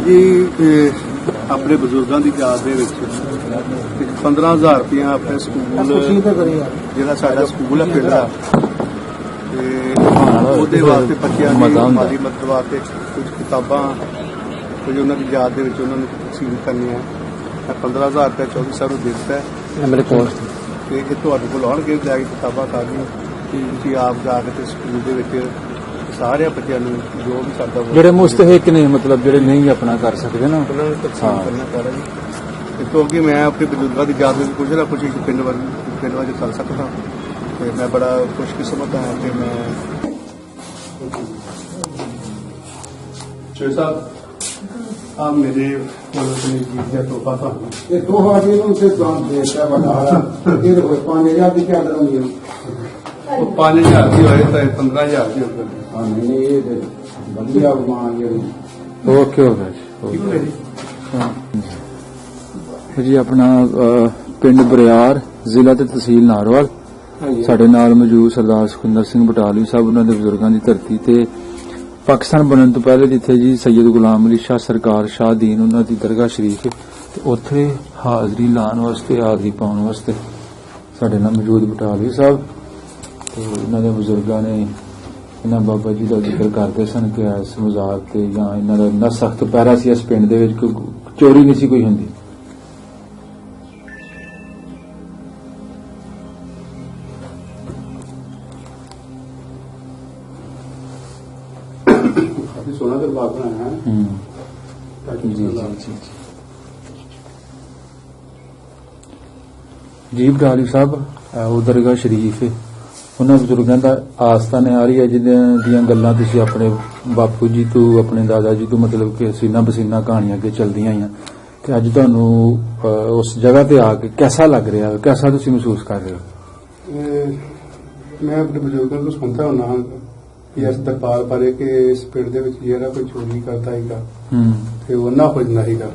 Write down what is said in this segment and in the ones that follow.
जी अपने बजुर्गों की याद दे विच 15,000 रुपया अपने स्कूल जिहड़ा साडा स्कूल है पिंड दा ते वास्ते बच्चों की माली मदद वास्ते कुछ किताबां कुछ उन्होंने याद दे विच उन्होंने तकसीम करनी है। 15,000 रुपया 24 साल दिता है मेरे को तुहाडे कोल आउणगे लैके किताबां सारियां तुसीं आप जाके स्कूल दे विच सारे बच्चों जो भी करता जो मुस्तहिक ने मतलब जो नहीं अपना कर सकते ना तकसीम करना सारा जी क्योंकि मैं अपने बजुर्गों की याद में कुछ ना कुछ पिंड वज कर सकता तो मैं बड़ा खुशकिस्मत हाँ कि मैं साहब आप मेरे जीत का तोहफा था 5,000 की होए तो 15,000 की ओके जी अपना पिंड बरियार जिला ते तहसील नारवाल साडे नाल मौजूद सरदार सुखिंदर सिंह बटालवी साहब उन्होंने बजुर्गों की धरती ते पाकिस्तान बनने तो पहले जिथे जी सैयद गुलाम अली शाह सरकार शाह दीन उन्होंने दरगाह शरीफ है उत्थे हाजरी लाने वास्ते हाजरी पाने वास्ते साडे नाल मौजूद बटालवी साहब तो उन्होंने बजुर्गों ने इन्होंने बाबा जी का जिक्र करते सन कि इस मजाक से या इन्हों का इन्ना सख्त पैरा सी इस पिंड दे विच चोरी नहीं सी कोई हुंदी। सोना दरबार बनाया है जी बटालवी साहब वो दरगाह शरीफ है उन्होंने बजुर्गों का आस्था ने आ रही है जिन्होंने गल्लां तुसीं अपने बापू जी तो अपने दादा जी तो मतलब कि सीना पसीना कहानियां अगे चलदियां आईयां कि अज तुहानूं उस जगह पे आके कैसा लग रहा है कैसा तुसीं महसूस कर रहे हो? मैं अपने बजुर्गों को सुनता होना इस दरबार बारे कि इस पिंड दे विच जेड़ा कोई चोरी करता हैगा ते वो ना खोजना हैगा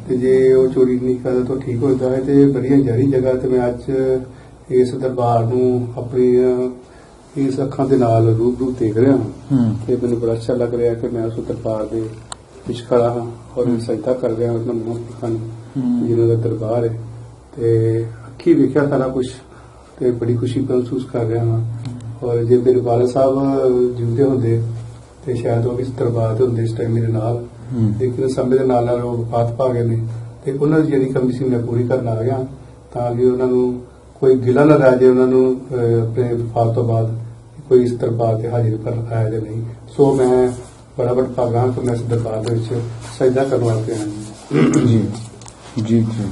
ते जे वो चोरी नहीं करता तो ठीक होता है ते बड़ी जहरी जगह ते मैं अज इस दरबार नूं अपनी इस अखां दे नाल रूबरू देख रहा हां ते मैनूं बड़ा अच्छा लग रहा है कि मैं उस दरबार दे विच खड़ा हां और सजदा कर रहा उन्हां महापुरखां नूं जिन्हां दा दरबार है ते अखी वेखिया सारा कुछ ते बड़ी खुशी महसूस कर रहा हां और जे मेरे वाले साहब जिंदे होंदे ते शायद वो इस दरबार ते होंदे इस टाइम मेरे नाल लेकिन समय दे नाल वो वफात पा गए ने ते उन्हां दी जेहड़ी कमी सी मैं पूरी करन आ गया तां कि उन्हां नूं कोई गिला ना रह जाए उन्होंने अपने वफात तो बाद कोई इस दरबार से हाजिर कर आया या नहीं सो मैं बड़ा बड़ा भागा कि मैं इस दरबार सजदा करने वास्ते आया जी जी जी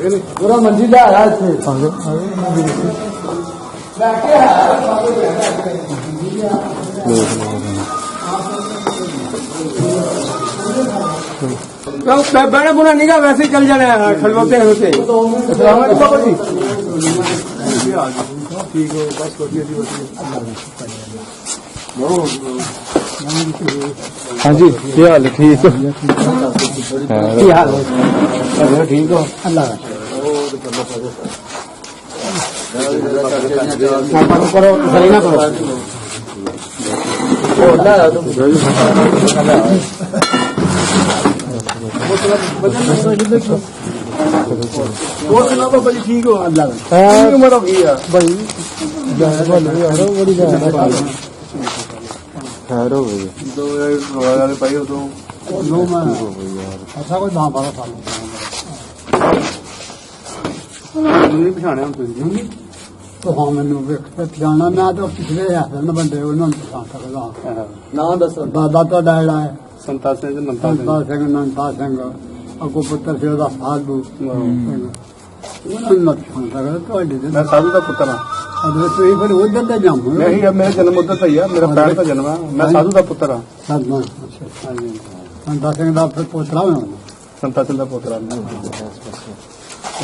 जी पूरा मंजिल जा रहा है बड़ा बुरा निगाह वैसे चल जाना है खलवते होते ठीक हो बस हाँ जी क्या हाल ठीक हाल ठीक हो अल्लाह करो सही ना करो बाबा जी ठीक हो अल्लाह उम्र हो गई है भाई बड़ी खैर हो गई तो वाले भाई हो तो अच्छा कोई 10-12 साल नहीं पछाणिया हम तुसीं तो हाँ मैनू पछाणा मैं तो पिछले है बंदे उन्होंने पछाण सकदा नाम दसो दादा तो डायड़ा है ਸੰਤਾ ਸਿੰਘ ਨੰਤਾ ਸਿੰਘ ਨੰਤਾ ਸਿੰਘ ਨੰਤਾ ਸਿੰਘ ਅੱਗੋਂ ਪੁੱਤਰ ਸੀ ਉਹਦਾ ਸਾਧੂ ਉਹਨਾਂ ਨੂੰ ਨਾ ਪਛਾਣ ਸਕਦਾ ਤੁਹਾਡੇ ਦੇ ਮੈਂ ਸਾਧੂ ਦਾ ਪੁੱਤਰ ਹਾਂ ਅਦਰ ਤੁਸੀਂ ਫਿਰ ਉਧਰ ਤੇ ਜਾਮੋ ਮੇਰਾ ਜਨਮ ਉੱਧਰ ਦਾ ਹੀ ਆ ਮੇਰਾ ਪੈਣ ਦਾ ਜਨਮ ਆ ਮੈਂ ਸਾਧੂ ਦਾ ਪੁੱਤਰ ਹਾਂ ਸਾਧੂ ਹਾਂਜੀ ਨੰਤਾ ਸਿੰਘ ਦਾ ਫਿਰ ਪੋਤਰਾ ਹੋਣਾ ਸੰਤਾ ਸਿੰਘ ਦਾ ਪੁੱਤਰ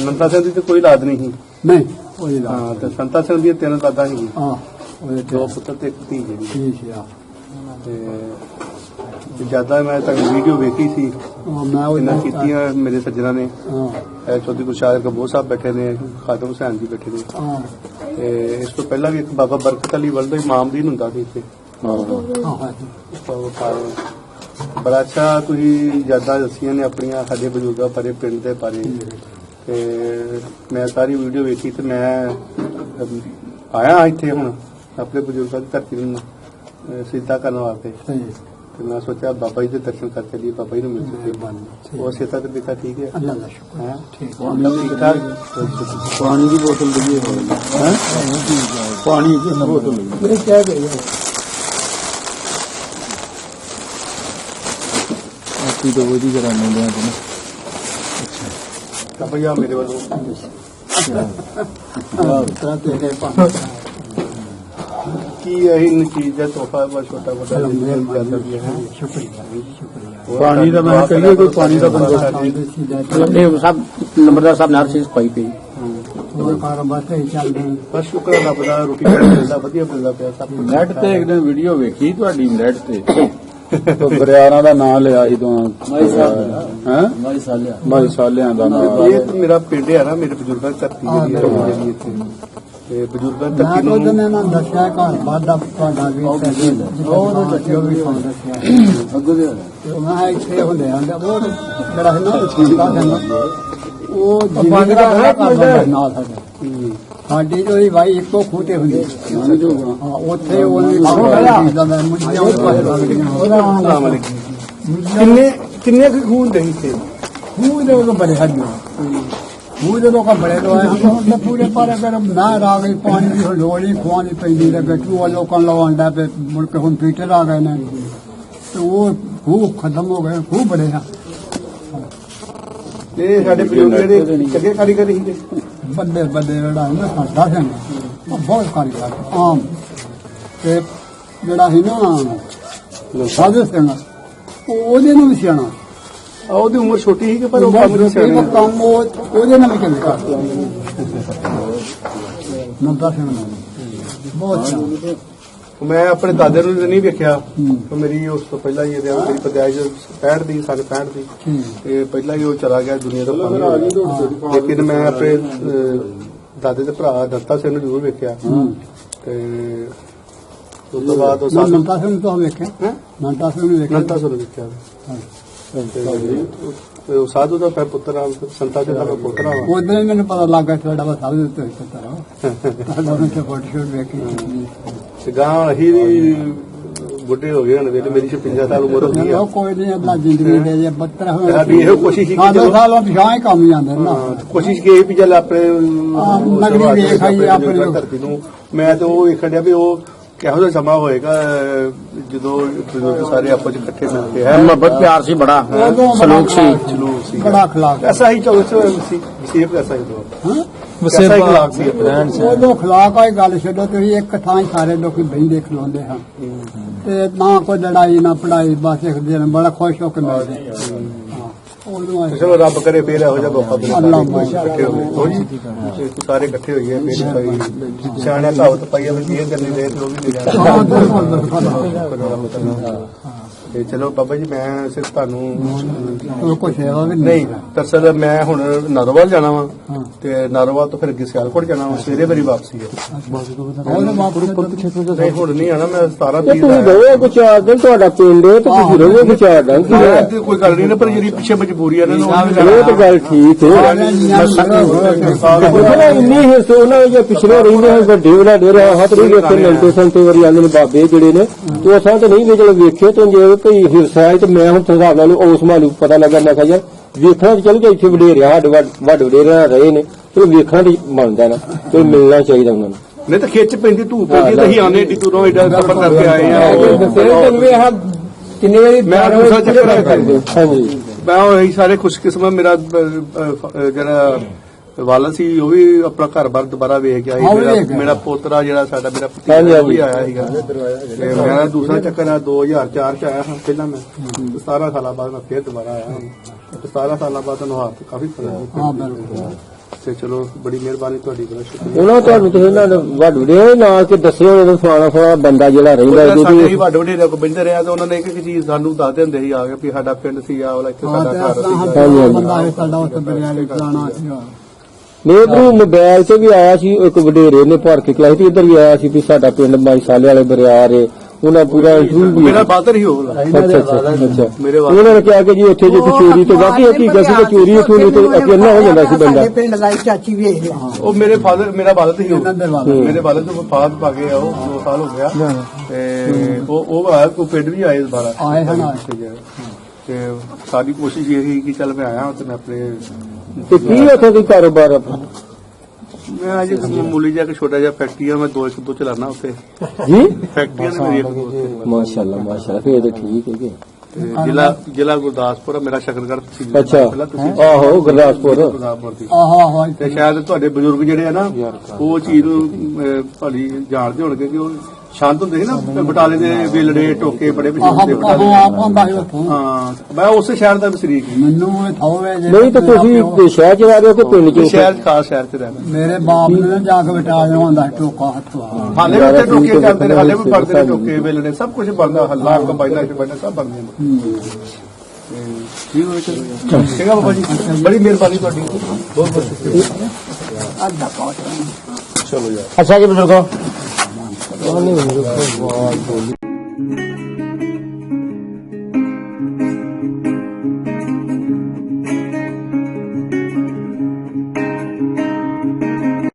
ਨੰਤਾ ਸਿੰਘ ਦੀ ਤੇ ਕੋਈ ਔਲਾਦ ਨਹੀਂ ਸੀ ਨਹੀਂ ਉਹਦੀ ਦਾ ਹਾਂ ਤੇ ਸੰਤਾ ਸਿੰਘ ਦੀਆਂ 3 ਦਾਦਾ ਸੀ ਹਾਂ ਉਹਦੇ 2 ਪੁੱਤਰ ਤੇ 1 ਧੀ ਜੀ ਠੀਕ ਆ ਤੇ ਜਿਆਦਾ ਮੈਂ ਤਾਂ ਵੀਡੀਓ ਵੇਖੀ ਸੀ ਮੈਂ ਉਹ ਇਹਨਾਂ ਕੀਤੀਆਂ ਮੇਰੇ ਸੱਜਣਾ ਨੇ ਹਾਂ ਚੌਧਰੀ ਗੁਰਸ਼ਾਇਰ ਕਬੂਰ ਸਾਹਿਬ ਬੈਠੇ ਨੇ ਖਾਤਮ ਹੁਸੈਨ ਜੀ ਬੈਠੇ ਨੇ ਹਾਂ ਤੇ ਇਸ ਤੋਂ ਪਹਿਲਾਂ ਵੀ ਇੱਕ ਬਾਬਾ ਬਰਕਤ ਅਲੀ ਵਲਦ ਇਮਾਮਦੀਨ ਹੁੰਦਾ ਸੀ ਇੱਥੇ ਬੜਾ ਅੱਛਾ ਤੁਸੀਂ ਯਾਦਾਂ ਦੱਸੀਆਂ ਨੇ ਆਪਣੀਆਂ ਸਾਡੇ ਬਜ਼ੁਰਗਾਂ ਬਾਰੇ ਪਿੰਡ ਦੇ ਬਾਰੇ ਤੇ ਮੈਂ ਸਾਰੀ ਵੀਡੀਓ ਵੇਖੀ ਤੇ ਮੈਂ ਆਇਆ ਇੱਥੇ ਹੁਣ ਆਪਣੇ ਬਜ਼ੁਰਗਾਂ ਦੀ ਧਰਤੀ ਨੂੰ ਸਿੱਧਾ ਕਰਨ ਵਾਸਤੇ ਸਹੀ ਤੇ ਮੈਂ ਸੋਚਿਆ ਬਾਬਾ ਜੀ ਦੇ ਦਰਸ਼ਨ ਕਰਕੇ ਲਈ ਬਾਬਾ ਜੀ ਨੂੰ ਮਿਲ ਸਕੇ ਉਹ ਸੇਤਾ ਤੇ ਬਿਕਾ ਠੀਕ ਹੈ ਅੱਲਾ ਦਾ ਸ਼ੁਕਰ ਹੈ ਠੀਕ ਠੀਕ ਠਾਕ ਪਾਣੀ ਦੀ ਬੋਤਲ ਲਈਏ ਹੈ ਪਾਣੀ ਦੀ ਬੋਤਲ ਲਈਏ ਮੇਰੇ ਕਹਿ ਗਏ ਆਪੀ ਤੋਂ ਉਹਦੀ ਜਰਾ ਮੁੰਡਿਆਂ ਦੇ ਬਾਬਾ ਜੀ ਆ ਮੇਰੇ ਵੱਲੋਂ ਤਰਾ ਤੇ ਪਾ ਕੀ ਇਹ ਚੀਜ਼ ਦਾ ਤੋਹਫਾ ਬੜਾ ਛੋਟਾ ਵੱਡਾ ਸ਼ੁਕਰੀਆ ਪਾਣੀ ਦਾ ਮੈਂ ਕਹੀਏ ਕੋਈ ਪਾਣੀ ਦਾ ਬੰਦੋਬਸਤ ਇਹ ਸਭ ਨੰਬਰਦਾਰ ਸਾਹਿਬ ਨਾਲ ਚੀਜ਼ ਪਾਈ ਪਈ ਉਹ ਕਾਰੋਬਾਰ ਤੇ ਚੱਲਦੇ ਬਸ ਸ਼ੁਕਰ ਹੈ ਰੱਬ ਦਾ ਰੋਟੀ ਪਾਣੀ ਮਿਲਦਾ ਵਧੀਆ ਮਿਲਦਾ ਪਿਆ ਸਭ ਕੁਝ ਨੈਟ ਤੇ ਇੱਕ ਦਿਨ ਵੀਡੀਓ ਵੇਖੀ ਤੁਹਾਡੀ ਨੈਟ ਤੇ ਤੋ ਬਰਿਆਰਾਂ ਦਾ ਨਾਮ ਲਿਆ ਸੀ ਤੋਂ ਹੈ ਮਾਈ ਸਾਲਿਆਂ ਦਾ ਨਾਮ ਇਹ ਤਾਂ ਮੇਰਾ ਪਿੰਡ ਹੈ ਨਾ ਮੇਰੇ ਬਜ਼ੁਰਗਾਂ ਦੀ ਧਰਤੀ ਜਿਹੜੀ ਇੱਥੇ ਤੇ ਬਜ਼ੁਰਗਾਂ ਦੀ ਮੈਂ ਧਰਤੀ ਤਾਂ ਨੂੰ ਉਹਨੇ ਨਾ ਦੱਸਿਆ ਘਰ ਬਾਦ ਦਾ ਤੁਹਾਡਾ ਵੀ ਉਹ ਦੱਸਿਓ ਵੀ ਫੋਨ ਦੱਸਿਆ ਅੱਗੋਂ ਦੇ ਮੈਂ ਇੱਥੇ ਹੁੰਦੇ ਆਂ ਉਹ ਜਿਹੜਾ ਹੈ ਨਾ ਛੀਕਾ ਕਹਿੰਦਾ ਉਹ ਜਿੰਨੇ ਦਾ ਹੈ ਨਾਲ ਸਾਡਾ ਸਾਡੀ ਜਿਹੜੀ ਵਾਈ ਇੱਕੋ ਖੂਟੇ ਹੁੰਦੀ ਹਾਂ ਉੱਥੇ ਉਹਨੇ ਕਿੰਨੇ ਖੂਨ ਦੇ ਇੱਥੇ ਖੂਹ ਦੇ ਉਹ ਬੜੇ ਹੱਦ ਖੂਹ ਦੇ ਲੋਕਾਂ ਬੜੇ ਲੋਏ ਹੁਣ ਤਾਂ ਪੂਰੇ ਪਾਰੇ ਕਰ ਨਾ ਆ ਗਈ ਪਾਣੀ ਦੀ ਲੋੜੀ ਖਵਾਣੀ ਪੈਂਦੀ ਤੇ ਗੱਟੂ ਲੋਕਾਂ ਲਵਾਉਂਦਾ ਤੇ ਮੁੜ ਕੇ ਹੁਣ ਪੀਟਰ ਆ ਗਏ ਨੇ ਤੇ ਉਹ ਖੂਹ ਖਤਮ ਹੋ ਗਏ ਖੂਹ ਬੜੇ ਆ ਇਹ ਸਾਡੇ ਬਜ਼ੁਰਗ ਜਿਹੜੇ ਚੰਗੇ ਕਾਰੀਗਰ ਸੀਗੇ ਬੰਦੇ ਜਿਹੜਾ ਹੈ ਨਾ ਸਾਡਾ ਸਿੰਘ ਉਹ ਬਹੁਤ ਕਾਰੀਗਰ ਆਮ ਤੇ ਜਿਹੜਾ ਹੈ ਨਾ ਸਾਧੂ ਸਿੰਘ ਉਹਦੇ ਨੂੰ ਵੀ ਸਿਆਣਾ ਉਹਦੀ ਉਮਰ ਛੋਟੀ ਸੀ ਕਿ ਪਰ ਉਹ ਕੰਮ ਨਹੀਂ ਸਿਆਣੇ ਕੰਮ ਉਹਦੇ ਨਾਲ ਵੀ ਕਿਵੇਂ ਕਰਦੇ ਨੰਦਾ ਸਿੰਘ ਨਾਲ ਬਹੁਤ ਸਿਆਣਾ ਮੈਂ ਆਪਣੇ ਦਾਦੇ ਨੂੰ ਨਹੀਂ ਵੇਖਿਆ ਮੇਰੀ ਉਸ ਤੋਂ ਪਹਿਲਾਂ ਹੀ ਮੇਰੀ ਪਦਾਇਸ਼ 65 ਦੀ ਸਾਲ 65 ਦੀ ਤੇ ਪਹਿਲਾਂ ਹੀ ਉਹ ਚਲਾ ਗਿਆ ਦੁਨੀਆ ਤੋਂ ਲੇਕਿਨ ਮੈਂ ਆਪਣੇ ਦਾਦੇ ਦੇ ਭਰਾ ਦत्ता ਸਿੰਘ ਨੂੰ ਜ਼ਰੂਰ ਵੇਖਿਆ ਤੇ ਉਸ ਤੋਂ ਬਾਅਦ ਉਹ ਸਾਨੂੰ ਨੰਦਾ ਸਿੰਘ ਤੋਂ ਵੇਖਿਆ ਨੰਦਾ ਸਿੰਘ ਨੂੰ ਵੇਖਿਆ ਨੰਤਾ ਸਿੰਘ ਨੂੰ ਵੇਖਿਆ ਤੇ ਉਹ ਸਾਧੂ ਦਾ ਪੁੱਤਰ ਆ ਸੰਤਾ ਜੀ ਦਾ ਪੁੱਤਰ ਆ ਉਦੋਂ ਹੀ ਮੈਨੂੰ ਪਤਾ ਲੱਗਾ ਤੁਹਾਡਾ ਵਾ ਸਭ ਦੇ ਉੱਤੇ ਪੁੱਤਰ ਤੁਹਾਡਾ ਉਹਨੇ ਫੋਟੋ ਸ਼ੂਟ ਵੇਖੀ ਤੇ ਗਾਂ ਅਸੀਂ ਵੀ ਬੁੱਢੇ ਹੋ ਗਏ ਹੁਣ ਵੇਲੇ ਮੇਰੀ 56 ਸਾਲ ਉਮਰ ਹੋ ਗਈ ਆ ਕੋਈ ਨਹੀਂ ਅੱਲਾ ਜ਼ਿੰਦਗੀ ਦੇ ਜੇ ਬੱਤਰ ਹੋਏ ਸਾਡੀ ਇਹੋ ਕੋਸ਼ਿਸ਼ ਸੀ ਕਿ ਸਾਡਾ ਸਾਲਾਂ ਪਿਛਾਂ ਹੀ ਕੰਮ ਜਾਂਦੇ ਨਾ ਕੋਸ਼ਿਸ਼ ਕੀ ਵੀ ਚੱਲ ਆਪਣੇ ਨਗਰੀ ਵੇਖ ਆਈਏ ਆਪਣੇ ਧਰਤੀ ਨੂੰ ਮੈਂ ਤਾਂ ਉਹ ਵੇਖਣ ਡਿਆ ਵੀ ਉਹ ਕਿਹੋ ਜਿਹਾ ਸਮਾਂ ਹੋਏਗਾ ਜਦੋਂ ਸਾਰੇ ਆਪਸ ਵਿੱਚ ਇਕੱਠੇ ਮਿਲ ਕੇ ਹੈ ਮੁਹੱਬਤ ਪਿਆਰ ਸੀ ਬੜਾ ਸਲੂਕ ਸਲੂਕ ਸੀ ਬੜਾ ਅਖਲਾਕ ਐਸਾ ਹੀ ਵਸੀਫ ਐਸਾ ਹੀ ਦੋ ਵਸੇਬਾ ਅਖਲਾਕ ਸੀ ਰਹਿਣ ਸਹਿਣ ਉਦੋਂ ਅਖਲਾਕ ਵਾਲੀ ਗੱਲ ਛੱਡੋ ਤੁਸੀਂ ਇੱਕ ਥਾਂ ਹੀ ਸਾਰੇ ਲੋਕੀ ਬਹਿੰਦੇ ਖਲੋਂਦੇ ਹਾਂ ਤੇ ਨਾ ਕੋਈ ਲੜਾਈ ਨਾ ਪੜਾਈ ਬਸ ਇੱਕ ਦਿਨ ਬੜਾ ਖੁਸ਼ ਹੋ ਕੇ ਮਿਲਦੇ ਉਦੋਂ ਚਲੋ ਰੱਬ ਕਰੇ ਫੇਰ ਇਹੋ ਜਿਹਾ ਮੌਕਾ ਅੱਲਾਹ ਇਕੱਠੇ ਹੋ ਗਏ ਹੋ ਜੀ ਸਾਰੇ ਇਕੱਠੇ ਹੋਈਏ ਫੇਰ ਸਿਆਣਿਆ ਕਹਾਵਤ ਪਾਈ ਆ ਵੀ ਇਹ ਕਰਨੀ ਦੇ ਤੇ ਉਹ ਵੀ ਤੇ ਚਲੋ ਬਾਬਾ ਜੀ ਮੈਂ ਸਿਰਫ ਤੁਹਾਨੂੰ ਕੋਈ ਸੇਵਾ ਵੀ ਨਹੀਂ ਦਰਅਸਲ ਮੈਂ ਹੁਣ ਨਾਰੋਵਾਲ ਜਾਣਾ ਵਾ ਤੇ ਨਾਰੋਵਾਲ ਤੋਂ ਫਿਰ ਅੱਗੇ ਸਿਆਲਕੋਟ ਜਾਣਾ ਵਾ ਸਵੇਰੇ ਮੇਰੀ ਵਾਪਸੀ ਹੈ ਉਹਨੇ ਮਾਪੂ ਨਹੀਂ ਹੁਣ ਨਹੀਂ ਆਣਾ ਮੈਂ 17 ਤੁਸੀਂ ਰਹੋ ਕੋਈ 4 ਦਿਨ ਤੁਹਾਡਾ ਪਿੰਡ ਹੈ ਤੇ ਤੁਸੀਂ ਰਹੋ ਕੋਈ 4 ਦਿਨ ਕੀ ਹੈ ਕੋਈ ਗੱਲ ਨਹੀਂ ਨਾ ਪਰ ਜਿਹੜੀ ਪਿੱਛੇ ਮਜਬੂਰੀ ਆ ਨਾ ਇਹ ਤਾਂ ਗੱਲ ਠੀਕ ਹੈ ਇੰਨੀ ਹਿੱਸੇ ਉਹਨਾਂ ਦੇ ਪਿਛਲੇ ਰਹਿੰਦੇ ਹਨ ਵੱਡੇ ਵੱਡੇ ਹੱਥ ਨਹੀਂ ਵੇਖੇ ਨੰਤੇ ਸੰਤੇ ਵਾਰੀ ਆਂਦੇ ਨੇ ਬਾਬੇ ਜਿਹੜੇ ਨੇ ਤੇ ਉਹ ਸਾਂ ਤੇ ਨਹੀਂ ਵੇਚਲ ਵੇਖੇ ਤੇ ਜੇ ਕੋਈ ਹਿਰਸਾ ਹੈ ਤੇ ਮੈਂ ਹੁਣ ਹਿਸਾਬ ਨਾਲ ਉਸ ਮਾਨੂੰ ਪਤਾ ਲੱਗਾ ਮੈਂ ਕਿਹਾ ਯਾਰ ਵੇਖਣਾ ਤੇ ਚੱਲ ਗਿਆ ਇੱਥੇ ਵਡੇਰਿਆ ਵੱਡ ਵਡੇਰਿਆ ਰਹੇ ਨੇ ਚਲੋ ਵੇਖਣਾ ਤੇ ਬਣਦਾ ਨਾ ਤੇ ਮਿਲਣਾ ਚਾਹੀਦਾ ਉਹਨਾਂ ਨੂੰ ਨਹੀਂ ਤਾਂ ਖਿੱਚ ਪੈਂਦੀ ਧੂਪ ਪੈਂਦੀ ਤਾਂ ਅਸੀਂ ਆਨੇ ਏਡੀ ਦੂਰੋਂ ਏਡਾ ਸਫ਼ਰ ਕਰਕੇ ਆਏ ਆ ਕਿੰਨੀ ਵਾਰੀ ਮੈਂ ਦੂਸਰਾ ਚੱਕਰ ਆ ਗਿਆ। ਹਾਂਜੀ ਮੈਂ ਉਹ ਇਹੀ ਸਾਰੇ ਖੁਸ਼ਕਿਸਮਤ ਮੇਰਾ ਜਿਹੜਾ ਵਾਲਾ ਸੀ ਉਹ ਵੀ ਆਪਣਾ ਘਰ-ਬਾਰ ਦੁਬਾਰਾ ਵੇਖ ਗਿਆ ਹਾਂ, ਉਹ ਵੀ ਵੇਖ ਸੀ। ਗਿਆ। ਮੇਰਾ ਪੋਤਰਾ ਜਿਹੜਾ ਸਾਡਾ ਮੇਰਾ ਹਾਂਜੀ, ਭਤੀਜਾ ਉਹ ਵੀ ਹਾਂਜੀ। ਆਇਆ ਸੀਗਾ ਤੇ ਮੇਰਾ ਦੂਸਰਾ ਚੱਕਰ ਆ 2004 ਚ ਆਇਆ ਹਾਂ ਪਹਿਲਾਂ ਮੈਂ 17 ਸਾਲਾਂ ਬਾਅਦ ਮੈਂ ਫੇਰ ਦੁਬਾਰਾ ਆਇਆ ਹਾਂ 17 ਸਾਲਾਂ ਬਾਅਦ ਤੁਹਾਨੂੰ ਹਾਲਤ ਕਾਫੀ ਫਰਕ ਹਾਂ ਬਿਲਕੁਲ ਤੇ ਚਲੋ ਬੜੀ ਮਿਹਰਬਾਨੀ ਤੁਹਾਡੀ, ਬੜਾ ਸ਼ੁਕਰੀਆ। ਉਹਨਾਂ ਤੁਹਾਨੂੰ ਤੁਸੀਂ ਇਹਨਾਂ ਨੂੰ ਵੱਡੇ ਨਾਲ ਕਿ ਦੱਸਿਓ ਇਹਨਾਂ ਫਲਾਣਾ ਬੰਦਾ ਜਿਹੜਾ ਰਹਿੰਦਾ ਸਾਡੇ ਹੀ ਇਹਦੇ ਵੱਡੇ ਵਡੇਰੇ ਕੋਲ ਬੈਠੇ ਰਿਹਾ ਤੇ ਉਹਨਾਂ ਨੇ ਇੱਕ ਇੱਕ ਚੀਜ਼ ਸਾਨੂੰ ਦੱਸਦੇ ਹੁੰਦੇ ਸੀ ਆ ਕੇ ਵੀ ਸਾਡਾ ਪਿੰਡ ਸੀ ਆ ਵਾਲਾ ਇੱਥੇ ਹਾਂ ਸਾਡਾ ਤੇ ਘਰ ਆਪਣਾ ਸੀ। ਹਾਂਜੀ, ਹਾਂਜੀ। ਬੰਦਾ ਹੈ ਸਾਡਾ ਉੱਥੇ ਬਰਿਆਲੀ ਚਲਾਣਾ ਸੀਗਾ ਨੇਬਰੂ ਮੋਬਾਈਲ ਤੇ ਵੀ ਆਇਆ ਸੀ ਇੱਕ ਵਡੇਰੇ ਨੇ ਭਰ ਕੇ ਕਲਾਈ ਤੇ ਇੱਧਰ ਵੀ ਆਇਆ ਸੀ ਵੀ ਸਾਡਾ ਪਿੰਡ ਮਾਈ ਸਾਲੇ ਵਾਲੇ ਬਰਿਆਰ ਏ ਉਹਨਾਂ ਪੂਰਾ ਇੰਟਰਵਿਊ ਵੀ ਮੇਰਾ ਬਾਦਰ ਹੀ ਹੋਗਾ ਅੱਛਾ ਅੱਛਾ ਮੇਰੇ ਵਾਸਤੇ। ਉਹਨਾਂ ਨੇ ਕਿਹਾ ਕਿ ਜੀ ਉੱਥੇ ਜੇ ਕੋਈ ਚੋਰੀ ਤੋਂ ਬਾਕੀ ਹਕੀਕਤ ਸੀ ਕਿ ਚੋਰੀ ਉੱਥੋਂ ਨਹੀਂ ਤੇ ਅਕੇਲਾ ਹੋ ਜਾਂਦਾ ਸੀ ਬੰਦਾ ਸਾਡੇ ਪਿੰਡ ਦਾ ਚਾਚੀ ਵੀ ਇਹ ਉਹ ਮੇਰੇ ਫਾਦਰ ਮੇਰਾ ਬਾਦਰ ਹੀ ਇਹਨਾਂ ਦੇ ਹੋਗਾ ਵਾਲਾ ਮੇਰੇ ਬਾਦਰ ਤੋਂ ਵਫਾਤ ਪਾ ਗਏ ਆ ਉਹ 2 ਸਾਲ ਹੋ ਗਿਆ ਤੇ ਉਹ ਆਇਆ ਕੋਈ ਪਿੰਡ ਵੀ ਆਏ ਦੁਬਾਰਾ ਆਏ ਹਨ, ਆਏ। ਤੇ ਸਾਡੀ ਕੋਸ਼ਿਸ਼ ਇਹ ਸੀ ਕਿ ਚੱਲ ਮੈਂ ਆਇਆ ਤੇ ਮੈਂ ਆਪਣੇ ਤੇ ਕੀ ਉੱਥੇ ਦੀ ਕਾਰੋਬਾਰ ਆਪਣਾ ਮੈਂ ਅਜੇ ਮਾਮੂਲੀ ਜਿਹਾ ਇੱਕ ਛੋਟਾ ਜਿਹਾ ਫੈਕਟਰੀ ਆ ਮੈਂ 2 ਚਲਾਣਾ ਉੱਥੇ ਜੀ ਫੈਕਟਰੀਆਂ ਨੇ ਮੇਰੀ ਇੱਕ ਦੋ ਉੱਥੇ। ਮਾਸ਼ਾਅੱਲਾ ਮਾਸ਼ਾਅੱਲਾ ਫੇਰ ਤੇ ਠੀਕ ਹੈ ਕਿ ਤੇ ਜ਼ਿਲ੍ਹਾ ਗੁਰਦਾਸਪੁਰ ਆ, ਮੇਰਾ ਸ਼ਕਰਗੜ੍ਹ ਤਹਿਸੀਲ ਅੱਛਾ ਪਹਿਲਾਂ ਤੁਸੀਂ ਆਹੋ ਗੁਰਦਾਸਪੁਰ ਗੁਰਦਾਸਪੁਰ ਦੀ ਆਹੋ ਆਹੋ ਤੇ ਸ਼ਾਇਦ ਤੁਹਾਡੇ ਬਜ਼ੁਰਗ ਜਿਹੜੇ ਆ ਨਾ ਉਹ ਚੀਜ਼ ਨੂੰ ਭਾਲੀ ਜਾਣਦੇ ਹੋਣਗੇ ਕਿ ਉਹ ਸ਼ਾਂਤ ਹੁੰਦੇ ਸੀ ਨਾ ਬਟਾਲੇ ਦੇ ਵੇਲੜੇ ਟੋਕੇ ਬੜੇ ਮਸ਼ਹੂਰ ਸੀ ਬਟਾਲੇ ਆਹੋ ਆਪ ਆਂਦਾ ਸੀ ਉੱਥੋਂ ਹਾਂ ਮੈਂ ਉਸੇ ਸ਼ਹਿਰ ਦਾ ਵਸਨੀਕ ਹਾਂ ਮੈਨੂੰ ਇਹ ਥੋਵੇ ਨਹੀਂ ਤਾਂ ਤੁਸੀਂ ਸ਼ਹਿਰ ਚ ਰਹਿ ਰਹੇ ਹੋ ਕਿ ਪਿੰਡ ਤੇ ਚ ਸ਼ਹਿਰ ਖਾਸ ਸ਼ਹਿਰ ਤੇ ਰਹਿਣਾ ਮੇਰੇ ਬਾਪ ਨੇ ਨਾ ਜਾ ਕੇ ਬਟਾ ਜਾਂਦਾ ਟੋਕਾ ਹੱਥਵਾ ਹਾਲੇ ਵੀ ਉੱਥੇ ਟੋਕੇ ਚੱਲਦੇ ਨੇ ਹਾਲੇ ਵੀ ਫੜਦੇ ਨੇ ਟੋਕੇ ਵੇਲੜੇ ਸਭ ਕੁਝ ਬਣਦਾ ਹੱਲਾ ਕੰਬਾਈਨਾਂ ਸ਼ਬਾਈਨਾਂ ਸਭ ਬਣਦੇ ਨੇ ਤੇ ਠੀਕ ਹੋਵੇ ਚੰਗਾ ਬਾਬਾ ਜੀ ਬੜੀ ਮਿਹਰਬਾਨੀ ਤੁਹਾਡੀ ਬਹੁਤ ਬਹੁਤ ਸ਼ੁਕਰੀਆ ਅੱਧਾ ਪਹੁੰਚ ਚਲੋ ਯਾਰ ਅੱਛਾ ਜੀ ਬਜ਼ੁਰਗੋ